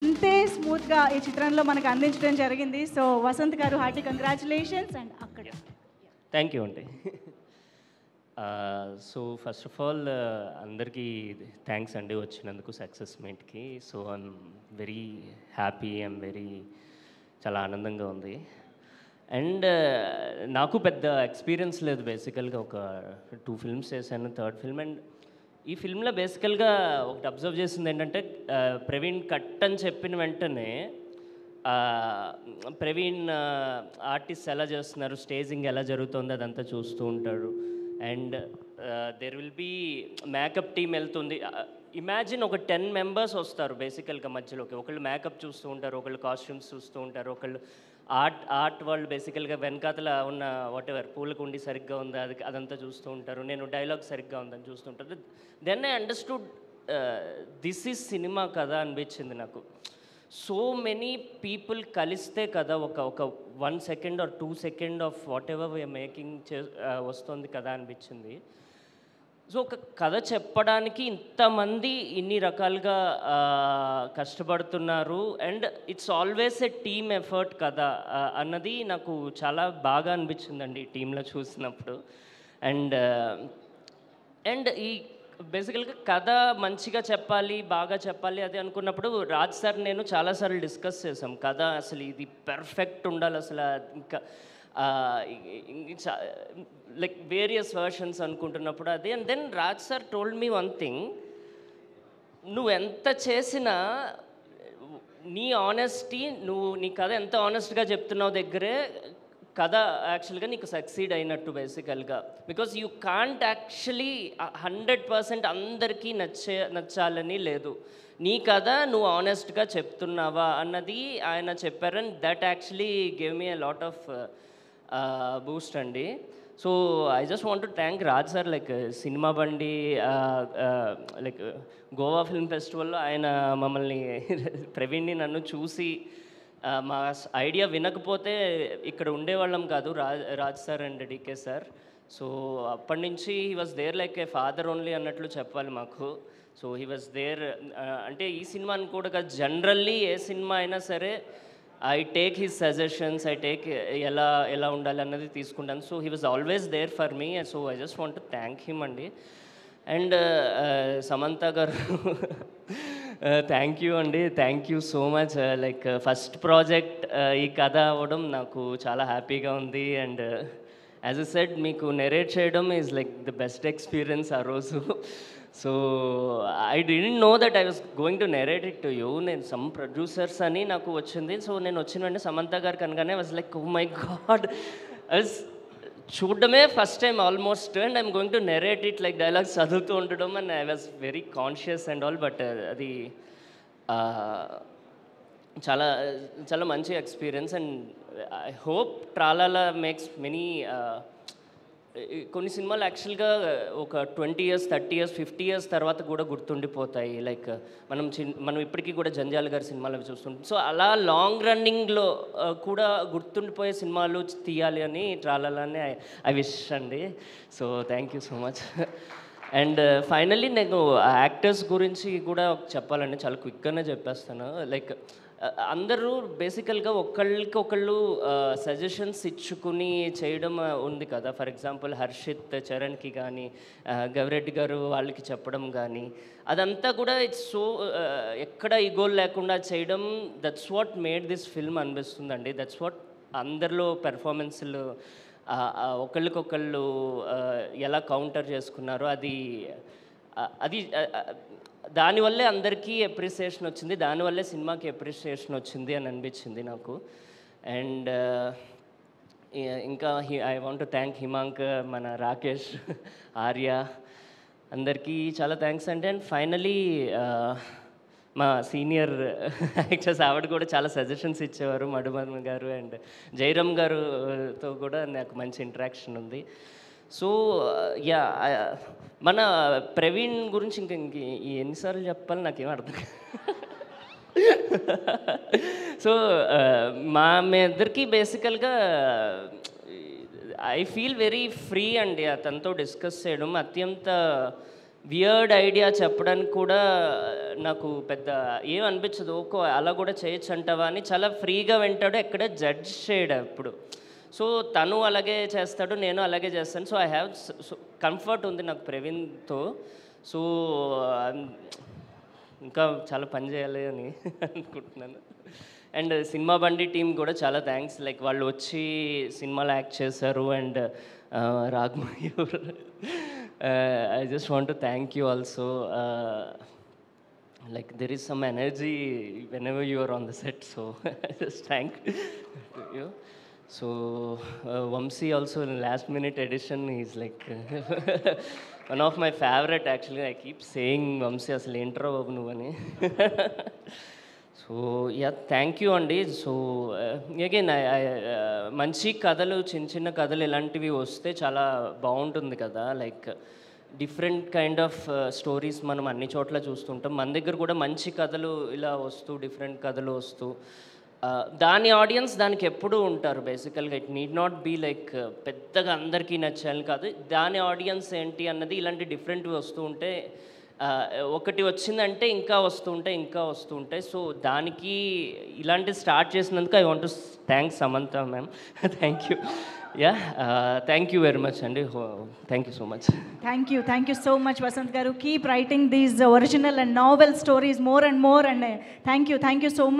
అంతే స్మూత్గా ఈ చిత్రంలో మనకు అందించడం జరిగింది. సో వసంత్ గారు హార్టీ కంగ్రాచులేషన్స్. అండ్ అక్కడ థ్యాంక్ యూ అండి. సో ఫస్ట్ ఆఫ్ ఆల్ అందరికీ థ్యాంక్స్ అండి వచ్చినందుకు సక్సెస్ మీట్కి. So I'm very happy, I'm very చాలా ఆనందంగా ఉంది. అండ్ నాకు పెద్ద ఎక్స్పీరియన్స్ లేదు బేసికల్గా. ఒక 2 ఫిల్మ్స్ చేశాను, థర్డ్ ఫిల్మ్. అండ్ ఈ ఫిల్మ్లో బేసికల్గా ఒకటి అబ్జర్వ్ చేసింది ఏంటంటే ప్రవీణ్ కట్ అని చెప్పిన వెంటనే ప్రవీణ్ ఆర్టిస్ట్ ఎలా చేస్తున్నారు, స్టేజింగ్ ఎలా జరుగుతుంది అదంతా చూస్తూ ఉంటాడు. And there will be makeup team వెళ్తుంది. ఇమాజిన్ ఒక 10 మెంబర్స్ వస్తారు బేసికల్గా మధ్యలోకి. ఒకళ్ళు మేకప్ చూస్తూ ఉంటారు, ఒకళ్ళు కాస్ట్యూమ్స్ చూస్తూ ఉంటారు, ఒకళ్ళు ఆర్ట్ వాళ్ళు బేసికల్గా వెనకాతల ఉన్న వాటెవర్ పూలకుండి సరిగ్గా ఉందా అదంతా చూస్తూ ఉంటారు. నేను డైలాగ్ సరిగ్గా ఉందని చూస్తుంటారు. Then I understood this is cinema కదా అనిపించింది నాకు. సో మెనీ పీపుల్ కలిస్తే కదా ఒక 1 second or 2 second of whatever we're making వస్తుంది కదా అనిపించింది. సో ఒక కథ చెప్పడానికి ఇంతమంది ఇన్ని రకాలుగా కష్టపడుతున్నారు. And it's always a team effort కదా అన్నది నాకు చాలా బాగా అనిపించిందండి ఈ టీంలో చూసినప్పుడు. అండ్ ఈ బేసికల్గా కథ మంచిగా చెప్పాలి, బాగా చెప్పాలి అది అనుకున్నప్పుడు రాజ్ సార్ నేను చాలాసార్లు డిస్కస్ చేసాం. కథ అసలు ఇది పర్ఫెక్ట్ ఉండాలి అసలు. ఇంకా లైక్ వేరియస్ వర్షన్స్ అనుకుంటున్నప్పుడు అది. And then Raj sir told me one thing, నువ్వు ఎంత చేసినా నీ ఆనెస్టీ, నీ కథ ఎంత ఆనెస్ట్గా చెప్తున్నావు దగ్గరే కథ యాక్చువల్గా నీకు సక్సీడ్ అయినట్టు బేసికల్గా. బికాజ్ యూ కాంట్ యాక్చువల్లీ 100% అందరికీ నచ్చాలని లేదు. నీ కథ నువ్వు ఆనెస్ట్గా చెప్తున్నావా అన్నది ఆయన చెప్పారు. And that actually gave me a lot of boost అండి. So I just want to thank Raj sir. Like Cinema Bandi like Goa film ఫెస్టివల్లో ఆయన మమ్మల్ని ప్రవీణ్ని నన్ను చూసి మా ఐడియా వినకపోతే ఇక్కడ ఉండేవాళ్ళం కాదు, Raj sir and DK sir. So అప్పటి నుంచి he was there like a father only అన్నట్లు చెప్పాలి మాకు. So he was there. అంటే ఈ సినిమాని కూడా కాదు, జనరల్లీ ఏ సినిమా అయినా సరే I take his suggestions, I take ఎలా ఉండాలి అన్నది తీసుకుంటాను. So he was always there for me. So I just want to thank him అండి. అండ్ సమంత గారు థ్యాంక్ యూ అండి, thank you so much. Like first project ఈ కథ అవ్వడం నాకు చాలా హ్యాపీగా ఉంది. అండ్ యాజ్ ఎ సెడ్ మీకు నెరేట్ చేయడం is like the best experience ఆ రోజు. So I didn't know that I was going to narrate it to you. నేను సమ్ ప్రొడ్యూసర్స్ అని నాకు వచ్చింది. సో నేను వచ్చిన వెంటనే సమంత గారు కనుకనే was like oh my God, I was చూడడమే first time almost. And I'm going to narrate it like dialogues చదువుతూ ఉండడం. And I was very conscious and all. But అది చాలా చాలా మంచి experience. And I hope Tralala makes many కొన్ని సినిమాలు యాక్చువల్గా ఒక 20 years 30 years 50 years తర్వాత కూడా గుర్తుండిపోతాయి. లైక్ మనం ఇప్పటికీ కూడా జంజాల గారి సినిమాలు అవి చూస్తుంటాం. సో అలా లాంగ్ రన్నింగ్లో కూడా గుర్తుండిపోయే సినిమాలు తీయాలి అని ట్రాలాలని ఐ విష్ అండి. So thank you so much. And finally నేను యాక్టర్స్ గురించి కూడా చెప్పాలండి, చాలా క్విక్గానే చెప్పేస్తాను. లైక్ అందరూ బేసికల్గా ఒకళ్ళు సజెషన్స్ ఇచ్చుకుని చేయడం ఉంది కదా. ఫర్ ఎగ్జాంపుల్ హర్షిత్ చరణ్కి కానీ, గవిరెడ్డి గారు వాళ్ళకి చెప్పడం కానీ, అదంతా కూడా ఇట్స్ సో ఎక్కడ ఈగోలు లేకుండా చేయడం. That's what made this film అనిపిస్తుందండి. దట్స్ వాట్ అందరిలో పెర్ఫార్మెన్స్లు ఒకళ్ళకొకళ్ళు ఎలా కౌంటర్ చేసుకున్నారో అది దానివల్లే అందరికీ అప్రిసియేషన్ వచ్చింది, దానివల్లే సినిమాకి అప్రిసియేషన్ వచ్చింది అని అనిపించింది నాకు. అండ్ ఇంకా I want to thank Himank, మన రాకేష్, ఆర్య, అందరికీ చాలా థ్యాంక్స్ అండి. అండ్ ఫైనలీ మా సీనియర్ యాక్టర్స్ ఆవిడ కూడా చాలా సజెషన్స్ ఇచ్చేవారు, మధుమన్ గారు అండ్ జయరామ్ గారుతో కూడా నాకు మంచి ఇంటరాక్షన్ ఉంది. సో యా, మన ప్రవీణ్ గురించి ఇంక ఎన్నిసార్లు చెప్పాలి నాకేం అర్థం. సో మీ ఇద్దరికి బేసికల్గా ఐ ఫీల్ వెరీ ఫ్రీ అండి తనతో డిస్కస్ చేయడం. అత్యంత వియర్డ్ ఐడియా చెప్పడానికి కూడా నాకు పెద్ద ఏం అనిపించదు. ఓకో అలా కూడా చేయొచ్చు అంటావా అని చాలా ఫ్రీగా వింటాడు, ఎక్కడ జడ్జ్ చేయడు ఎప్పుడు. సో తను అలాగే చేస్తాడు, నేను అలాగే చేస్తాను. సో ఐ హ్యావ్ కంఫర్ట్ ఉంది నాకు ప్రవీణ్తో. సో ఇంకా చాలా పని చేయాలి అని అనుకుంటున్నాను. అండ్ సినిమా బండి టీం కూడా చాలా థ్యాంక్స్. లైక్ వాళ్ళు వచ్చి సినిమాలో యాక్ట్ చేశారు. And Ragmayur, I just want to thank you also. Like there is some energy whenever you are on the set, so I just thank you. So Vamsi also in last minute edition, he's like one of my favorite actually. I keep saying Vamsi asal intro babu nu ani. So yeah thank you అండి. So again మంచి కథలు, చిన్న చిన్న కథలు ఇలాంటివి వస్తే చాలా బాగుంటుంది కదా. Like different kind of stories మనం అన్ని చోట్ల చూస్తుంటాం. మన దగ్గర కూడా మంచి కథలు ఇలా వస్తూ, డిఫరెంట్ కథలు వస్తూ, దాని ఆడియన్స్ దానికి ఎప్పుడూ ఉంటారు బేసికల్గా. It need not be like పెద్దగా అందరికీ నచ్చాలి కాదు, దాని ఆడియన్స్ ఏంటి అన్నది ఇలాంటి డిఫరెంట్వి వస్తూ ఉంటే, ఒకటి వచ్చిందంటే ఇంకా వస్తూ ఉంటాయి. సో దానికి ఇలాంటి స్టార్ట్ చేసినందుకు I want to thank Samantha ma'am. Thank you. Yeah thank you very much అండి. Thank you so much. Thank you so much Vasanth గారు. Keep writing these original and novel stories more and more. And thank you so much.